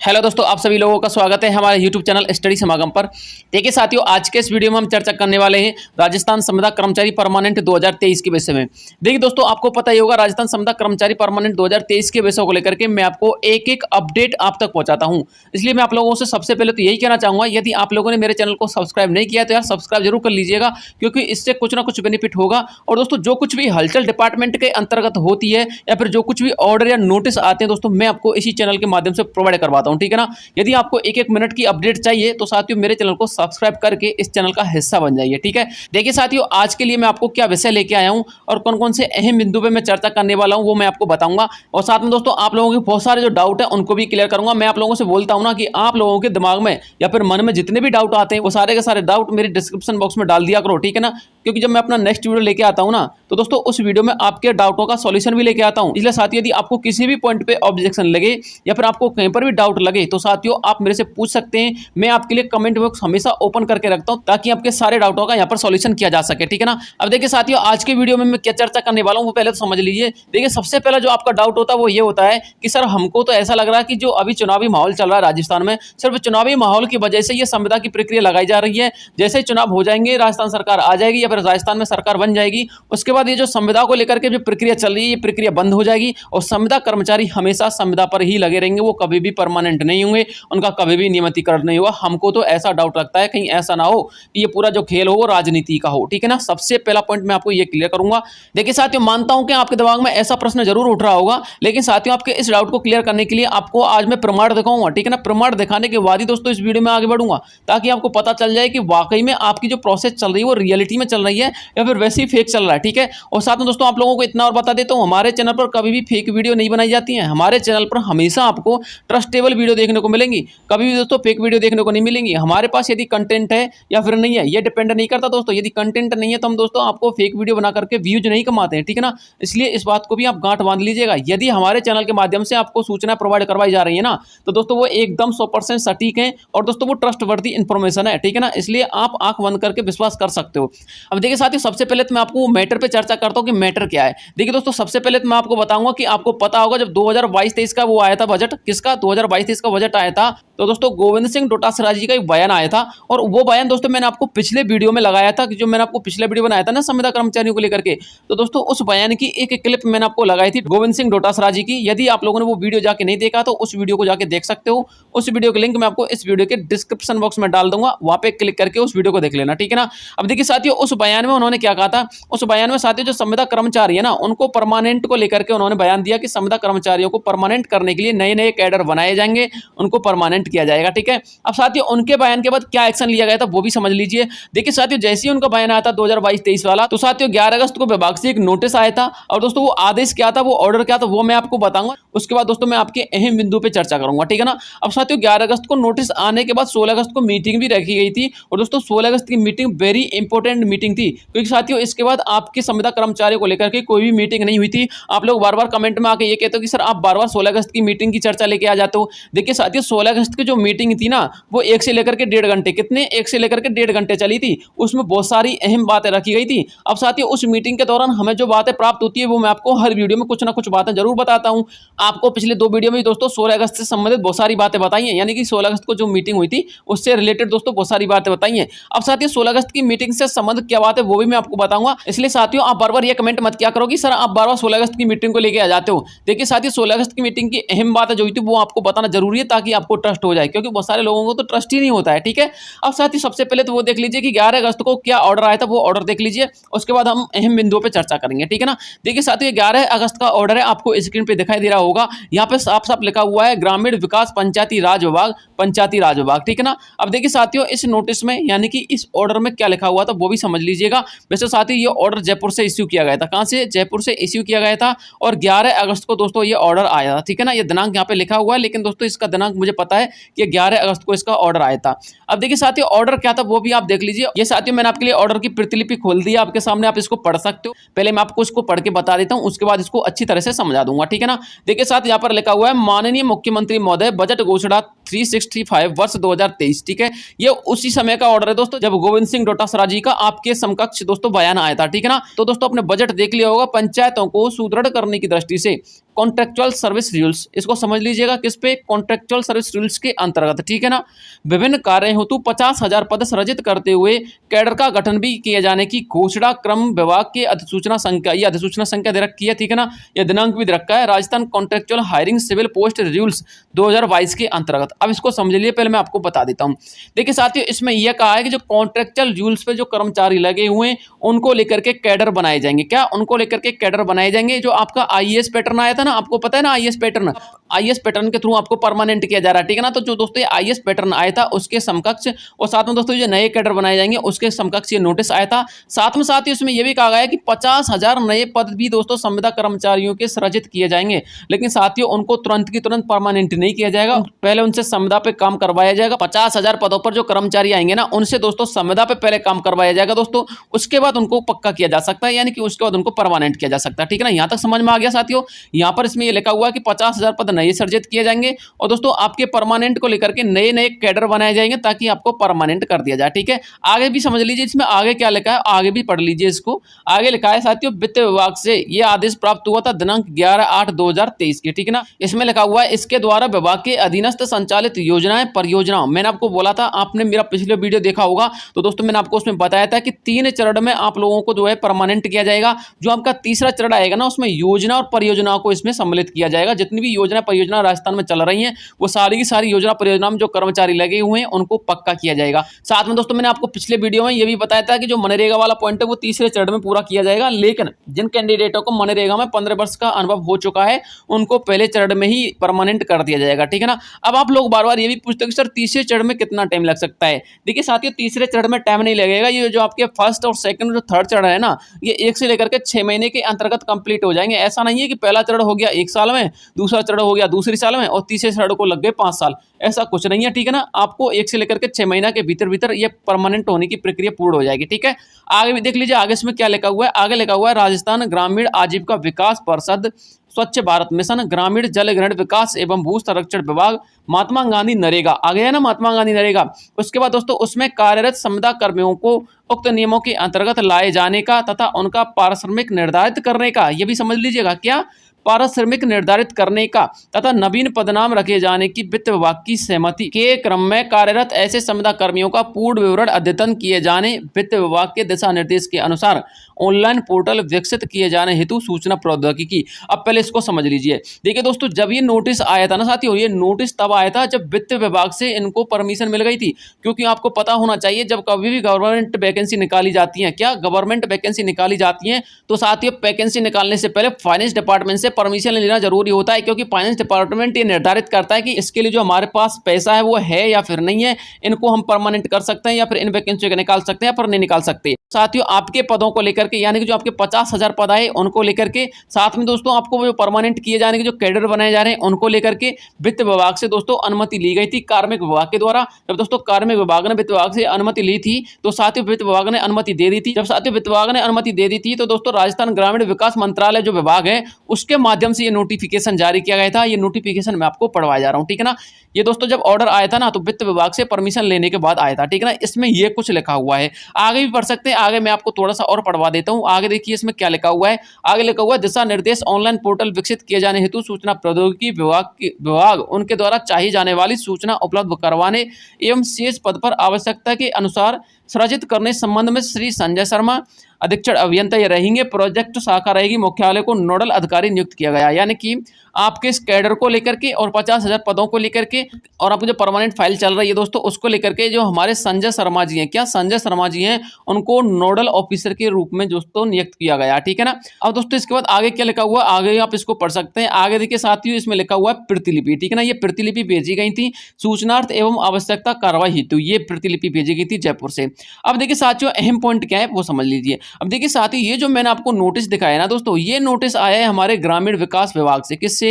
Hello दोस्तों, आप सभी लोगों का स्वागत है हमारे YouTube चैनल स्टडी समागम पर। देखिए साथियों, आज के इस वीडियो में हम चर्चा करने वाले हैं राजस्थान संविदा कर्मचारी परमानेंट 2023 के विषय में। देखिए दोस्तों, आपको पता ही होगा राजस्थान संविदा कर्मचारी परमानेंट 2023 के विषय को लेकर के मैं आपको एक एक अपडेट आप तक पहुंचाता हूं। इसलिए मैं आप लोगों से सबसे पहले तो यही कहना चाहूंगा, यदि आप लोगों ने मेरे चैनल को सब्सक्राइब नहीं किया तो यार सब्सक्राइब जरूर कर लीजिएगा, क्योंकि इससे कुछ ना कुछ बेनिफिट होगा। और दोस्तों, जो कुछ भी हलचल डिपार्टमेंट के अंतर्गत होती है या फिर जो कुछ भी ऑर्डर या नोटिस आते हैं दोस्तों, मैं आपको इसी चैनल के माध्यम से प्रोवाइड करवाता हूं। ठीक है ना। यदि आपको एक एक मिनट की अपडेट चाहिए तो साथियों मेरे चैनल को सब्सक्राइब करके इस चैनल का हिस्सा बन जाइए। ठीक है। देखिए साथियों, आज के लिए मैं आपको क्या विषय लेके आया हूं और कौन कौन से अहम बिंदु पे मैं चर्चा करने वाला हूं वो मैं आपको बताऊंगा। और साथ में दोस्तों, आप लोगों के बहुत सारे जो डाउट है उनको भी क्लियर करूंगा। मैं आप लोगों से बोलता हूं ना कि आप लोगों के दिमाग में या फिर मन में जितने भी डाउट आते हैं वो सारे के सारे डाउट मेरे डिस्क्रिप्शन बॉक्स में डाल दिया करो। ठीक है ना। क्योंकि जब मैं अपना नेक्स्ट वीडियो लेके आता हूं ना, तो दोस्तों उस वीडियो में आपके डाउटों का सॉल्यूशन भी लेके आता हूं। इसलिए साथियों, यदि आपको किसी भी पॉइंट पे ऑब्जेक्शन लगे या फिर आपको कहीं पर भी डाउट लगे तो साथियों आप मेरे से पूछ सकते हैं। मैं आपके लिए कमेंट बॉक्स हमेशा ओपन करके रखता हूं ताकि आपके सारे डाउटों का यहां पर सॉल्यूशन किया जा सके। ठीक है ना। अब देखिए साथियों, आज के वीडियो में मैं क्या चर्चा करने वाला हूं वो पहले तो समझ लीजिए। देखिए, सबसे पहला जो आपका डाउट होता है वो ये होता है कि सर हमको तो ऐसा लग रहा है कि जो अभी चुनावी माहौल चल रहा है राजस्थान में, सिर्फ चुनावी माहौल की वजह से ये संविदा की प्रक्रिया लगाई जा रही है। जैसे ही चुनाव हो जाएंगे, राजस्थान सरकार आ जाएगी या फिर राजस्थान में सरकार बन जाएगी, उसके बाद ये जो संविदा को लेकर के जो प्रक्रिया चल रही है ये प्रक्रिया बंद हो जाएगी और संविदा कर्मचारी हमेशा संविदा पर ही लगे रहेंगे। वो कभी भी परमानेंट नहीं होंगे, उनका कभी भी नियमितीकरण नहीं हुआ। हमको तो ऐसा डाउट लगता है कहीं ऐसा ना हो कि ये पूरा जो खेल हो वो राजनीति का हो। ठीक है ना। सबसे पहला पॉइंट मैं आपको ये क्लियर करूंगा। देखिए साथियों, मानता हूं कि आपके दिमाग में ऐसा प्रश्न जरूर उठ रहा होगा, लेकिन साथियों आपके इस डाउट को क्लियर करने के लिए आपको आज मैं प्रमाण दिखाऊंगा। ठीक है ना। प्रमाण दिखाने के बाद ही दोस्तों इस वीडियो में आगे बढ़ूंगा, ताकि आपको पता चल जाए कि वाकई में आपकी जो प्रोसेस चल रही है वो रियलिटी में चल रही है या फिर वैसे ही फेक चल रहा है। ठीक है। और साथ में दोस्तों आप लोगों को इतना और बता देता हूं, हमारे चैनल पर कभी भी फेक वीडियो नहीं बनाई जाती है। हमारे चैनल पर हमेशा आपको ट्रस्टेबल वीडियो देखने को मिलेंगी, कभी भी दोस्तों फेक वीडियो देखने को नहीं मिलेंगी। हमारे पास यदि कंटेंट है या फिर नहीं है ये डिपेंड नहीं करता दोस्तों। यदि कंटेंट नहीं है तो हम दोस्तों आपको फेक वीडियो बना करके व्यूज नहीं कमाते हैं। ठीक है ना। इसलिए इस बात को भी आप गांठ बांध लीजिएगा। यदि हमारे चैनल के माध्यम से आपको सूचना प्रोवाइड करवाई जा रही है ना, तो दोस्तों वो एकदम 100% सटीक है और दोस्तों वो ट्रस्टवर्दी इंफॉर्मेशन है। ठीक है ना। इसलिए आप आंख बंद करके विश्वास कर सकते हो। अब देखिए साथियों, सबसे पहले तो मैं आपको मैटर पे चर्चा करता हूं कि मैटर क्या है। देखिए दोस्तों, सबसे पहले तो मैं आपको बताऊंगा कि आपको पता होगा जब 2022-23 का वो आया था बजट, किसका 2022-23 का बजट आया था, तो दोस्तों गोविंद सिंह डोटासरा जी का एक बयान आया था। और वो बयान दोस्तों मैंने आपको पिछले वीडियो में लगाया था, कि जो मैंने आपको पिछले वीडियो बनाया था ना संविदा कर्मचारियों को लेकर के, तो दोस्तों उस बयान की एक क्लिप मैंने आपको लगाई थी गोविंद सिंह डोटासरा जी की। यदि आप लोगों ने वो वीडियो जाके नहीं देखा तो उस वीडियो को जाके देख सकते हो। उस वीडियो के लिंक मैं आपको इस वीडियो के डिस्क्रिप्शन बॉक्स में डाल दूंगा, वहां पे क्लिक करके उस वीडियो को देख लेना। ठीक है ना। अब देखिए साथियों, उस बयान में उन्होंने क्या कहा था, उस बयान में साथियों जो संविदा कर्मचारी है ना उनको परमानेंट को लेकर के उन्होंने बयान दिया कि संविदा कर्मचारियों को परमानेंट करने के लिए नए नए कैडर बनाए जाएंगे, उनको परमानेंट किया जाएगा। ठीक है। अब साथियों उनके बयान के बाद क्या एक्शन लिया गया था वो भी समझ लीजिए। देखिए साथियों, जैसे ही उनका बयान आया था 2022-23 वाला, तो साथियों 11 अगस्त को विभाग से एक नोटिस आया था। और दोस्तों वो आदेश क्या था, वो ऑर्डर क्या था, वो मैं आपको बताऊंगा। उसके बाद दोस्तों मैं आपके अहम बिंदु पे चर्चा करूंगा। ठीक है ना। अब साथियों 11 अगस्त को नोटिस आने के बाद 16 अगस्त को मीटिंग भी रखी गई थी। और दोस्तों 16 अगस्त की मीटिंग वेरी इंपॉर्टेंट मीटिंग थी, क्योंकि साथियों इसके बाद आपके संविदा कर्मचारियों को लेकर के कोई भी मीटिंग नहीं हुई थी। आप लोग बार बार कमेंट में आके ये कहते हो कि सर आप बार बार 16 अगस्त की मीटिंग की चर्चा लेके आ जाते हो। देखिए साथियों, 16 अगस्त की जो मीटिंग थी ना वो 1 से लेकर के 1.5 घंटे, कितने 1 से लेकर के 1.5 घंटे चली थी। उसमें बहुत सारी अहम बातें रखी गई थी। अब साथियों उस मीटिंग के दौरान हमें जो बातें प्राप्त होती है वो मैं आपको हर वीडियो में कुछ ना कुछ बातें जरूर बताता हूं। आपको पिछले 2 वीडियो में दोस्तों 16 अगस्त से संबंधित बहुत सारी बातें बताई हैं, यानी कि 16 अगस्त को जो मीटिंग हुई थी उससे रिलेटेड दोस्तों बहुत सारी बातें बताई हैं। अब साथियों 16 अगस्त की मीटिंग से संबंधित क्या बात है वो भी मैं आपको बताऊंगा। इसलिए साथियों आप बार बार ये कमेंट मत किया करो कि सर आप बार बार 16 अगस्त की मीटिंग को लेके आ जाते हो। देखिए साथियों 16 अगस्त की मीटिंग की अहम बात जो हुई थी वो आपको बताना जरूरी है, ताकि आपको ट्रस्ट हो जाए, क्योंकि बहुत सारे लोगों को तो ट्रस्ट ही नहीं होता है। ठीक है। अब साथियों सबसे पहले तो वो देख लीजिए कि 11 अगस्त को क्या ऑर्डर आया था, वो ऑर्डर देख लीजिए। उसके बाद हम अहम बिंदुओं पे चर्चा करेंगे। ठीक है ना। देखिए साथियों 11 अगस्त का ऑर्डर है, आपको स्क्रीन पे दिखाई दे रहा होगा। यहाँ पे साफ साफ लिखा हुआ है ग्रामीण विकास पंचायती राज विभाग, पंचायती राज विभाग। ठीक है ना। अब देखिए साथियों इस नोटिस में यानी कि इस ऑर्डर में क्या लिखा हुआ था वो भी समझ लीजिएगा। वैसे साथियों ये ऑर्डर जयपुर से इश्यू किया गया था। कहां से? जयपुर से इश्यू किया गया था और 11 अगस्त को दोस्तों ये ऑर्डर आया था। ठीक है ना। ये दिनांक यहाँ पे लिखा हुआ है, लेकिन दोस्तों इसका दिनांक मुझे पता है कि 11 अगस्त को इसका ऑर्डर आया था। अब देखिए साथियों ऑर्डर क्या था वो भी आप देख लीजिए। ये साथियों मैंने आपके लिए ऑर्डर की प्रतिलिपि खोल दी है आपके सामने, आप इसको पढ़ सकते हो। पहले मैं आपको इसको पढ़ के बता देता हूं, उसके बाद इसको अच्छी तरह से समझा दूंगा। ठीक है ना। देखिए साथ यहाँ पर लिखा हुआ है माननीय मुख्यमंत्री महोदय बजट घोषणा 365 वर्ष 2023। ठीक है। ये उसी समय का ऑर्डर है दोस्तों जब गोविंद सिंह डोटासरा जी का आपके समकक्ष दोस्तों बयान आया था। ठीक है ना। तो दोस्तों अपने बजट देख लिया होगा। पंचायतों को सुदृढ़ करने की दृष्टि से कॉन्ट्रेक्चुअल सर्विस रूल्स, इसको समझ लीजिएगा किस पे, कॉन्ट्रेक्चुअल सर्विस रूल्स के अंतर्गत, ठीक है ना। विभिन्न कार्य हेतु 50,000 पद सृजित करते हुए कैडर का गठन भी किए जाने की घोषणा क्रम विभाग की अधिसूचना संख्या, ये अधिसूचना संख्या दे रखी है, ठीक है ना, यह दिनांक भी दे रखा है, Rajasthan contractual hiring civil post rules 2022 के अंतर्गत। अब इसको समझ लीजिए, पहले मैं आपको बता देता हूं। देखिए साथियों, इसमें यह कहा है कि जो कॉन्ट्रेक्चुअल रूल्स पे जो कर्मचारी लगे हुए हैं उनको लेकर के कैडर बनाए जाएंगे। क्या? उनको लेकर के कैडर बनाए जाएंगे। जो आपका आईएएस पैटर्न आया था ना, आपको पता है ना, आईएएस पैटर्न के थ्रू आपको परमानेंट किया जा रहा है, ठीक है ना। तो जो दोस्तों ये आईएएस पैटर्न आया था उसके समकक्ष, और साथ में दोस्तों जो नए कैडर बनाए जाएंगे उसके समकक्ष ये नोटिस आया था। साथ में साथ ही उसमें यह भी कहा गया है कि 50,000 नए पद भी दोस्तों संविदा कर्मचारियों के सृजित किए जाएंगे, लेकिन साथियों उनको तुरंत की तुरंत परमानेंट नहीं किया जाएगा, पहले उनसे संविदा पे काम करवाया जाएगा। 50,000 पदों पर जो कर्मचारी आएंगे ना, उनसे दोस्तों संविदा पे पहले काम करवाया जाएगा दोस्तों, उसके बाद उनको पक्का किया जा सकता है, यानी कि उसके बाद उनको परमानेंट किया जा सकता है, ठीक है ना। यहां तक समझ में आ गया साथियों। यहां पर इसमें यह लिखा हुआ है कि 50,000 पद नए सृजित किए जाएंगे, और दोस्तों आपके परमानेंट को लेकर के नए नए कैडर बनाए जाएंगे ताकि आपको परमानेंट कर दिया जाए, ठीक है। आगे भी समझ लीजिए, इसमें आगे क्या लिखा है, आगे भी पढ़ लीजिए इसको। आगे लिखा है साथियों, वित्त विभाग से यह आदेश प्राप्त हुआ था दिनांक 11/8/2023 के, ठीक है ना। इसमें लिखा हुआ है, इसके द्वारा विभाग के अधीनस्थ संचालित योजनाएं परियोजनाओं, मैंने आपको बोला था, आपने मेरा पिछले वीडियो देखा होगा तो दोस्तों मैंने आपको उसमें बताया था कि 3 चरण में आप लोगों को जो है परमानेंट किया जाएगा। जो आपका तीसरा चरण आएगा ना, उसमें योजना और परियोजनाओं को इसमें सम्मिलित किया जाएगा। जितनी भी योजना परियोजना राजस्थान में चल रही हैं वो सारी की सारी योजना परियोजना में जो कर्मचारी लगे हुए हैं उनको पक्का किया जाएगा। साथ में दोस्तों मैंने आपको पिछले वीडियो में यह भी बताया था कि जो मनरेगा वाला पॉइंट है वो तीसरे चरण में पूरा किया जाएगा, लेकिन जिन कैंडिडेटों को मनरेगा में 15 वर्ष का अनुभव हो चुका है उनको पहले चरण में ही परमानेंट कर दिया जाएगा, ठीक है ना। अब आप लोग बार बार ये भी पूछते हैं कि सर तीसरे चरण में कितना टाइम लग सकता है। देखिए साथियों, तीसरे चरण में टाइम नहीं लगेगा, ये जो आपके फर्स्ट और सेकंड जो थर्ड चरण है ना, ये 1 से लेकर के 6 महीने के अंतर्गत कंप्लीट हो जाएंगे। ऐसा नहीं है कि पहला चरण हो गया 1 साल में, दूसरा चरण हो गया दूसरी साल में, और तीसरे चरण को लग गए 5 साल, ऐसा कुछ नहीं है, ठीक है ना। आपको 1 से लेकर के 6 महीना के भीतर भीतर ये परमानेंट होने की प्रक्रिया पूर्ण हो जाएगी, ठीक है। आगे भी देख लीजिए, आगे इसमें क्या लिखा हुआ है। आगे लिखा हुआ है, राजस्थान ग्रामीण आजीविका विकास परिषद, स्वच्छ भारत मिशन, ग्रामीण जल ग्रहण विकास एवं भू संरक्षण विभाग, महात्मा गांधी नरेगा, आ गया ना महात्मा गांधी नरेगा। उसके बाद दोस्तों उसमें कार्यरत संविदा कर्मियों को उक्त नियमों के अंतर्गत लाए जाने का तथा उनका पारिश्रमिक निर्धारित करने का, यह भी समझ लीजिएगा, क्या? पारिश्रमिक निर्धारित करने का तथा नवीन पदनाम रखे जाने की वित्त विभाग की सहमति के क्रम में कार्यरत ऐसे संविदा कर्मियों का पूर्ण विवरण अद्यतन किए जाने, वित्त विभाग के दिशा निर्देश के अनुसार ऑनलाइन पोर्टल विकसित किए जाने हेतु सूचना प्रौद्योगिकी। अब पहले इसको समझ लीजिए। देखिए दोस्तों, जब ये नोटिस आया था ना साथियों, ये नोटिस तब आया था जब वित्त विभाग से इनको परमिशन मिल गई थी, क्योंकि आपको पता होना चाहिए जब कभी भी गवर्नमेंट वैकेंसी निकाली जाती है, क्या गवर्नमेंट वैकेंसी निकाली जाती है, तो साथियों वैकेंसी निकालने से पहले फाइनेंस डिपार्टमेंट से परमिशन लेना जरूरी होता है, क्योंकि फाइनेंस डिपार्टमेंट ये निर्धारित करता है कि इसके लिए जो हमारे पास पैसा है वो है या फिर नहीं है, इनको हम परमानेंट कर सकते हैं या फिर इन वैकेंसी को निकाल सकते हैं या फिर नहीं निकाल सकते। साथियों आपके पदों को लेकर के, यानी कि जो आपके 50,000 पद आए उनको लेकर के, साथ में दोस्तों आपको वो जो परमानेंट किए जाने के जो कैडर बनाए जा रहे हैं उनको लेकर के वित्त विभाग से दोस्तों अनुमति ली गई थी कार्मिक विभाग के द्वारा। जब दोस्तों कार्मिक विभाग ने वित्त विभाग से अनुमति ली थी तो साथियों वित्त विभाग ने अनुमति दे दी थी। जब साथियों वित्त विभाग ने अनुमति दे दी थी तो दोस्तों राजस्थान ग्रामीण विकास मंत्रालय जो विभाग है उसके माध्यम से ये नोटिफिकेशन जारी किया गया था। ये नोटिफिकेशन मैं आपको पढ़वाया जा रहा हूँ, ठीक है ना। ये दोस्तों जब ऑर्डर आया था ना तो वित्त विभाग से परमिशन लेने के बाद आया था, ठीक है ना। इसमें ये कुछ लिखा हुआ है, आगे भी पढ़ सकते हैं, आगे मैं आपको थोड़ा सा और पढ़वा देता हूँ। आगे देखिए इसमें क्या लिखा हुआ है। आगे लिखा हुआ है, दिशा निर्देश ऑनलाइन पोर्टल विकसित किए जाने हेतु सूचना प्रौद्योगिकी विभाग उनके द्वारा चाहिए जाने वाली सूचना उपलब्ध करवाने एवं शेष पद पर आवश्यकता के अनुसार सृजित करने संबंध में श्री संजय शर्मा अधीक्षण अभियंता ये रहेंगे। प्रोजेक्ट शाखा रहेगी, मुख्यालय को नोडल अधिकारी नियुक्त किया गया। यानी कि आपके इस कैडर को लेकर के और 50,000 पदों को लेकर के और आपको जो परमानेंट फाइल चल रही है दोस्तों उसको लेकर के जो हमारे संजय शर्मा जी हैं, क्या संजय शर्मा जी हैं, उनको नोडल ऑफिसर के रूप में दोस्तों नियुक्त किया गया, ठीक है ना। अब दोस्तों इसके बाद आगे क्या लिखा हुआ, आगे आप इसको पढ़ सकते हैं। आगे देखिए साथियों इसमें लिखा हुआ है प्रतिलिपि, ठीक है ना। ये प्रतिलिपि भेजी गई थी सूचनार्थ एवं आवश्यकता कार्रवाई हेतु, ये प्रतिलिपि भेजी गई थी जयपुर से। अब देखिए साथियों अहम पॉइंट क्या है वो समझ लीजिए। अब देखिए साथियों ये जो मैंने आपको नोटिस दिखाया ना दोस्तों, ये नोटिस आया है हमारे ग्रामीण विकास विभाग से। किससे?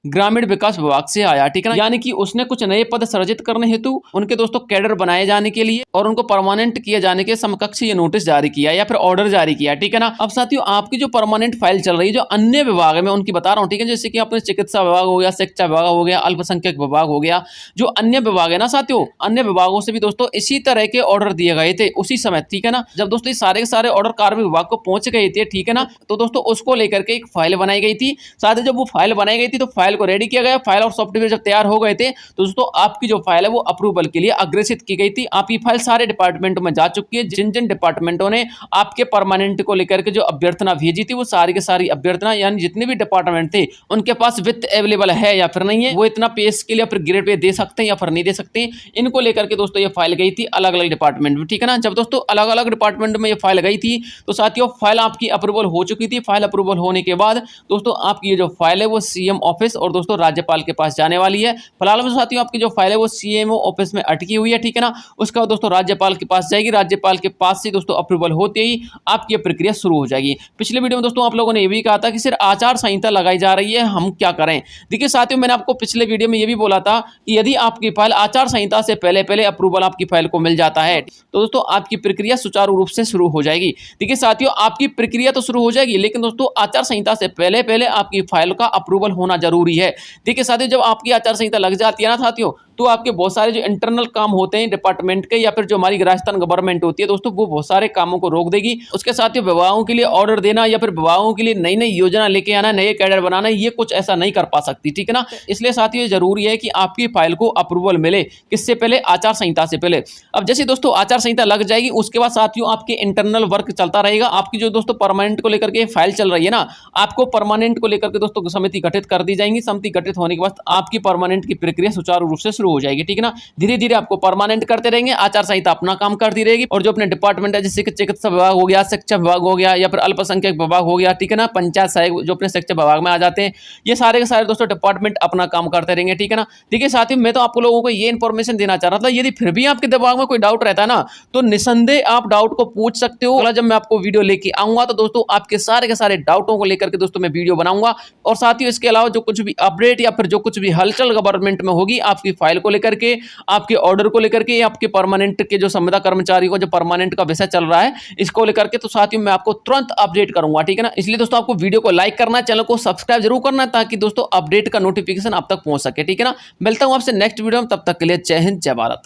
ग्रामीण विकास विभाग से आया, ठीक है ना। यानी कि उसने कुछ नए पद सृजित करने हेतु उनके दोस्तों कैडर बनाए जाने के लिए और उनको परमानेंट किए जाने के समकक्ष ये नोटिस जारी किया या फिर ऑर्डर जारी किया, ठीक है ना। अब साथियों आपकी जो परमानेंट फाइल चल रही है जो अन्य विभाग है मैं उनकी बता रहा हूँ, ठीक है। जैसे कि अपने चिकित्सा विभाग हो गया, शिक्षा विभाग हो गया, अल्पसंख्यक विभाग हो गया, जो अन्य विभाग है ना साथियों, अन्य विभागों से भी दोस्तों इसी तरह के ऑर्डर दिए गए थे उसी समय, ठीक है ना। जब दोस्तों ये सारे के सारे ऑर्डर कार्मिक विभाग को पहुंच गए थे, ठीक है ना। तो दोस्तों उसको लेकर के एक फाइल बनाई गई थी। साथ ही जब वो फाइल बनाई गई थी तो फाइल को रेडी किया गया। फाइल और सॉफ्टवेयर जब तैयार हो गए थे तो दोस्तों आपकी जो फाइल है वो अप्रूवल के लिए अग्रेसित की गई थी। आपकी फाइल सारे डिपार्टमेंटों में जा चुकी है। जिन जिन डिपार्टमेंटों ने आपके परमानेंट को लेकर के जो अभ्यर्थना भेजी थी वो सारी की सारी अभ्यर्थना, यानी जितने भी डिपार्टमेंट थे उनके पास वित्त अवेलेबल है या फिर नहीं है, वो इतना पे स्केल या फिर ग्रेड पे दे सकते हैं या फिर नहीं दे सकते, इनको लेकर के दोस्तों ये फाइल गई थी अलग अलग डिपार्टमेंट में, ठीक है ना। जब दोस्तों अलग अलग डिपार्टमेंट में ये फाइल गई थी तो साथियों फाइल आपकी अप्रूवल हो चुकी थी। फाइल अप्रूवल होने के बाद दोस्तों आपकी ये जो फाइल है वो सीएम ऑफिस और दोस्तों राज्यपाल के पास जाने वाली है। फिलहाल में साथियों आपकी जो फाइल है वो सीएमओ ऑफिस में अटकी हुई है, ठीक है ना। उसका दोस्तों राज्यपाल के पास जाएगी। राज्यपाल के पास से दोस्तों अप्रूवल होते ही आपकी प्रक्रिया शुरू हो जाएगी। पिछले वीडियो में दोस्तों आप लोगों ने ये भी कहा था कि सिर्फ आचार संहिता लगाई जा रही है, हम क्या करें। देखिए साथियों मैंने आपको पिछले वीडियो में ये भी बोला था कि यदि आपकी फाइल आचार संहिता से पहले पहले अप्रूवल आपकी फाइल को मिल जाता है तो दोस्तों आपकी प्रक्रिया सुचारू रूप से शुरू हो जाएगी। देखिए साथियों आपकी प्रक्रिया तो शुरू हो जाएगी लेकिन दोस्तों आचार संहिता से पहले पहले आपकी फाइल का अप्रूवल होना जरूरी है। देखिए साथियों जब आपकी आचार संहिता लग जाती है ना साथियों तो आपके बहुत सारे जो इंटरनल काम होते हैं डिपार्टमेंट के या फिर जो हमारी राजस्थान गवर्नमेंट होती है दोस्तों वो बहुत सारे कामों को रोक देगी। उसके साथ ही विभागों के लिए ऑर्डर देना या फिर विभागों के लिए नई नई योजना लेके आना, नए कैडर बनाना, ये कुछ ऐसा नहीं कर पा सकती, ठीक है ना। इसलिए साथियों जरूरी है कि आपकी फाइल को अप्रूवल मिले, किससे पहले, आचार संहिता से पहले। अब जैसे दोस्तों आचार संहिता लग जाएगी उसके बाद साथियों आपके इंटरनल वर्क चलता रहेगा। आपकी जो दोस्तों परमानेंट को लेकर के फाइल चल रही है ना, आपको परमानेंट को लेकर के दोस्तों समिति गठित कर दी जाएंगी। समिति गठित होने के बाद आपकी परमानेंट की प्रक्रिया सुचारू रूप से शुरू हो जाएगी, ठीक है ना। धीरे धीरे आपको परमानेंट करते रहेंगे, आचार संहिता अपना काम करती रहेगी और जो अपने डिपार्टमेंट है जैसे चिकित्सा विभाग हो गया, शिक्षा विभाग हो गया या फिर अल्पसंख्यक विभाग हो गया, ठीक है ना, पंचायत सहायक जो अपने शिक्षा विभाग में आ जाते हैं, ये सारे के सारे दोस्तों डिपार्टमेंट अपना काम करते रहेंगे, ठीक है ना। देखिए साथियों मैं तो आपको लोगों को ये इन्फॉर्मेशन देना चाह रहा था, यदि फिर भी आपके दिमाग में कोई डाउट रहता है ना तो निसंदेह आप डाउट को पूछ सकते हो। अगला जब मैं आपको वीडियो लेके आऊंगा तो दोस्तों आपके सारे के सारे डाउटों को लेकर के दोस्तों मैं वीडियो बनाऊंगा। और साथियों इसके अलावा जो कुछ भी अपडेट या फिर जो कुछ भी हलचल गवर्नमेंट में होगी आपकी फाइल को लेकर के, आपके ऑर्डर को लेकर के, आपके परमानेंट के जो संविदा कर्मचारी को जो परमानेंट का विषय चल रहा है इसको लेकर के, तो साथियों मैं आपको तुरंत अपडेट करूंगा, ठीक है ना। इसलिए दोस्तों आपको वीडियो को लाइक करना है, चैनल को सब्सक्राइब जरूर करना है ताकि दोस्तों अपडेट का नोटिफिकेशन आप तक पहुंच सके, ठीक है ना। मिलता हूं आपसे नेक्स्ट वीडियो में, तब तक के लिए जय हिंद जय भारत।